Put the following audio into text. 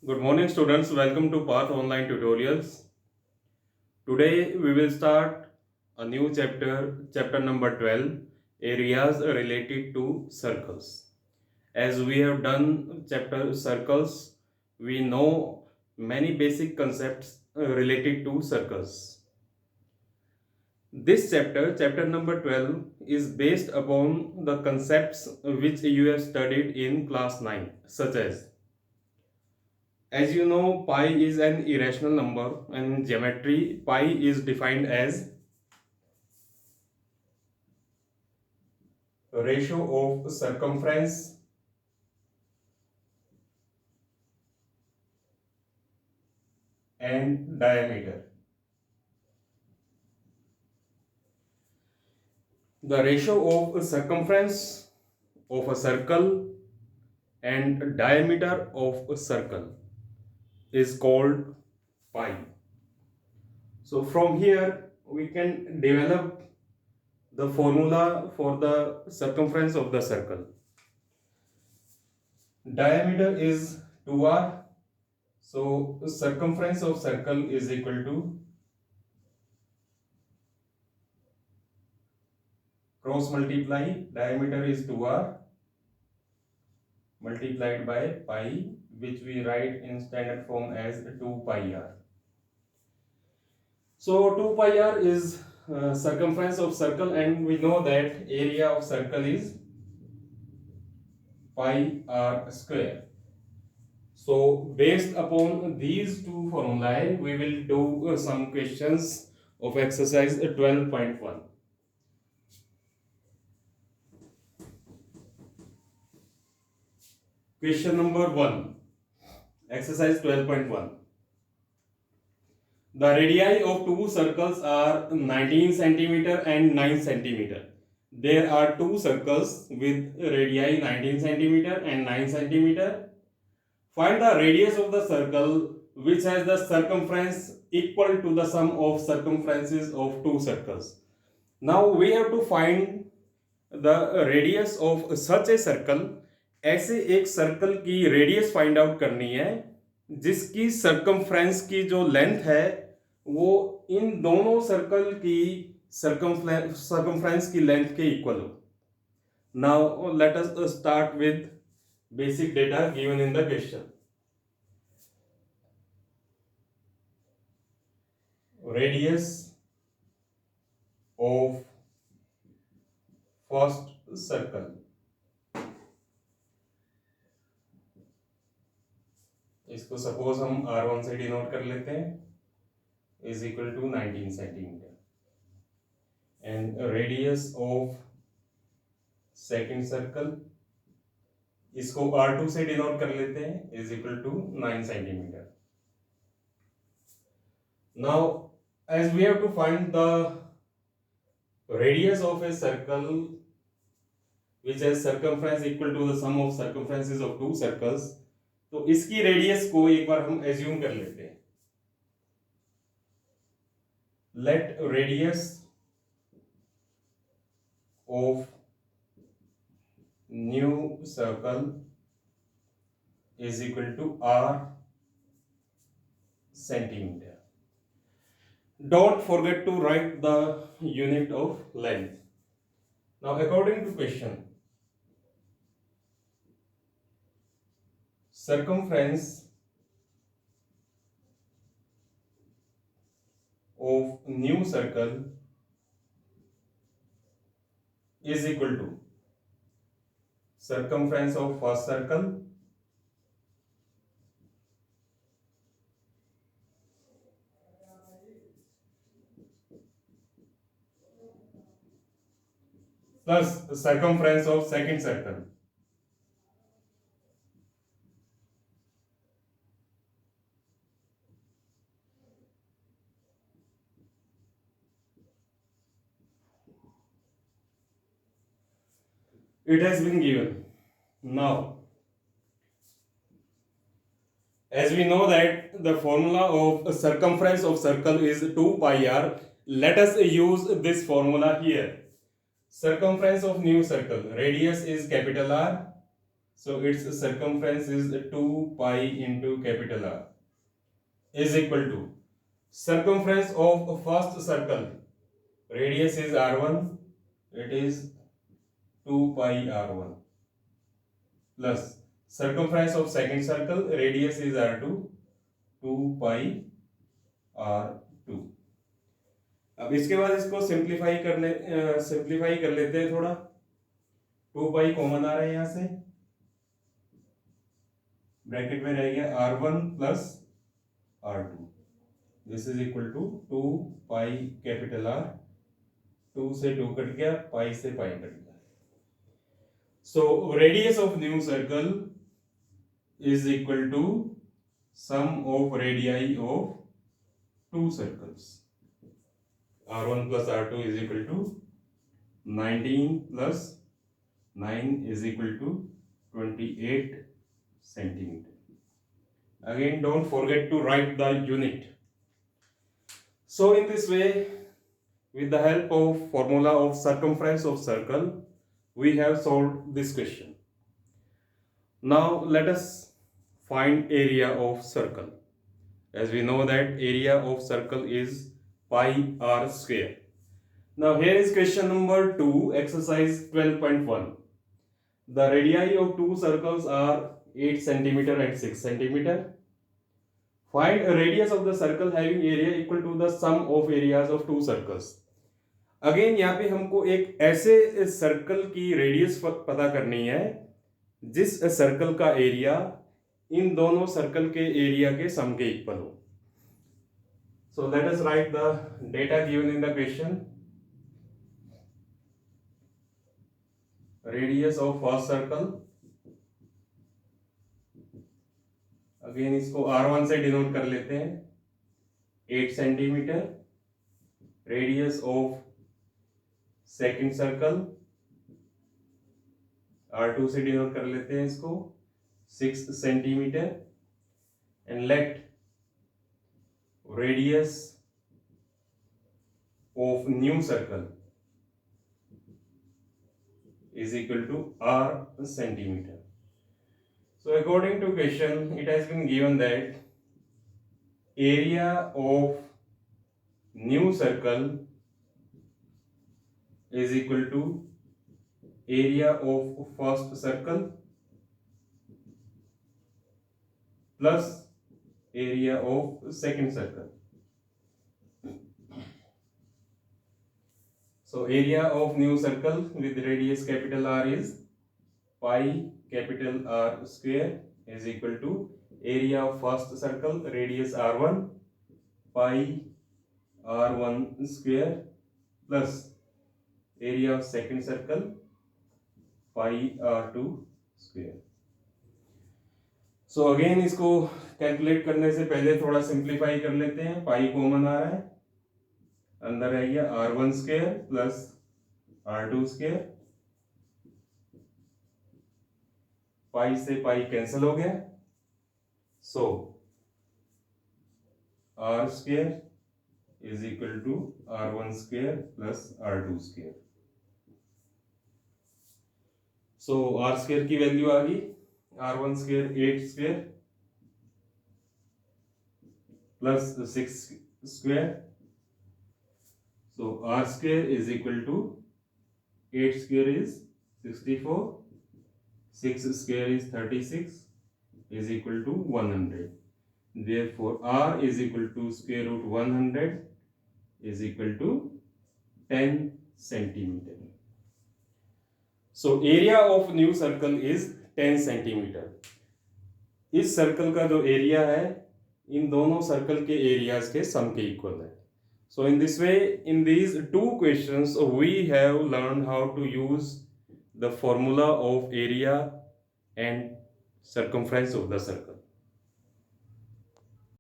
Good morning, students. Welcome to Path Online Tutorials. Today we will start a new chapter number 12, areas related to circles. As we have done chapter circles, we know many basic concepts related to circles. This chapter number 12, is based upon the concepts which you have studied in class 9, such as you know, pi is an irrational number, and in geometry, pi is defined as ratio of circumference and diameter. The ratio of circumference of a circle and diameter of a circle is called pi. So from here we can develop the formula for the circumference of the circle. Diameter is 2r. So circumference of circle is equal to cross multiply, diameter is 2r multiplied by pi, which we write in standard form as 2 pi r. So 2 pi r is circumference of circle, and we know that area of circle is pi r square. So based upon these two formulae, we will do some questions of exercise 12.1. Question number 1, exercise 12.1. The radii of two circles are 19 centimeter and 9 centimeter. There are two circles with radii 19 centimeter and 9 centimeter. Find the radius of the circle which has the circumference equal to the sum of circumferences of two circles. Now we have to find the radius of such a circle. ऐसे एक circle की radius find out करनी है जिसकी circumference की जो length है वो इन दोनों सर्कल की सर्कमफ्रेंस की लेंथ के इक्वल हो. Now let us start with basic data given in the question. Radius of first circle, इसको सपोज हम R1 से डिनोट कर लेते हैं, is equal to 19 centimetre. And radius of second circle, इसको R2 से डिनोट कर लेते हैं, is equal to 9 centimetre. Now as we have to find the radius of a circle which has circumference equal to the sum of circumferences of two circles, तो इसकी radius को एक बार हम एज्यूम कर लेते हैं. Let radius of new circle is equal to r centimeter. Don't forget to write the unit of length. Now according to question, circumference of new circle is equal to circumference of first circle plus circumference of second circle. It has been given. Now, as we know that the formula of circumference of circle is 2 pi r, let us use this formula here. Circumference of new circle, radius is capital R, So its circumference is 2 pi into capital R is equal to circumference of first circle. Radius is R1. It is 2 pi R1 plus circumference of second circle. Radius is R2. 2 pi R2. अब इसके बाद इसको simplify कर लेते हैं थोड़ा. 2 pi common आ रहा है यहां से, ब्रैकेट में रह गया R1 plus R2. This is equal to 2 pi capital R. 2 से 2 कट गया, पाई से पाई कट गया. So radius of new circle is equal to sum of radii of two circles. R1 plus R2 is equal to 19 plus 9 is equal to 28 centimeter. Again, don't forget to write the unit. So in this way, with the help of formula of circumference of circle, we have solved this question. Now let us find area of circle. As we know that area of circle is pi r square. Now here is question number 2, exercise 12.1. The radii of two circles are 8 centimeter and 6 centimeter. Find a radius of the circle having area equal to the sum of areas of two circles. Again यहाँ पे हमको एक ऐसे circle की radius पता करनी है जिस सर्कल का एरिया इन दोनों सर्कल के एरिया के सम के इक्वल हो. So let us write the data given in the question. Radius of first circle. Again इसको R1 से डिनोट कर लेते हैं, 8 centimetre. Radius of second circle, R2 से डिनोट कर लेते हैं इसको, 6 centimetre. And let radius of new circle is equal to r centimeter. So according to question, it has been given that area of new circle is equal to area of first circle plus area of second circle. So area of new circle with radius capital R is pi capital R square is equal to area of first circle, radius R1, pi R1 square plus area of second circle, pi R2 square. So again इसको calculate करने से पहले थोड़ा simplify कर लेते हैं. Pi common आ रहा है, अंदर है ये R1 square plus R2 square. पाई से पाई कैंसिल हो गया. So R square is equal to R1 square plus R2 square. So R square की वैल्यू आ गई, R1 square 8 square plus 6 square. So R square is equal to 8 square is 64, 6 square is 36 is equal to 100. Therefore R is equal to square root 100 is equal to 10 centimeter. So area of new circle is 10 centimetre. इस circle का जो area है इन दोनों circle के areas के सम के equal है. So in this way, in these two questions we have learn how to use the formula of area and circumference of the circle.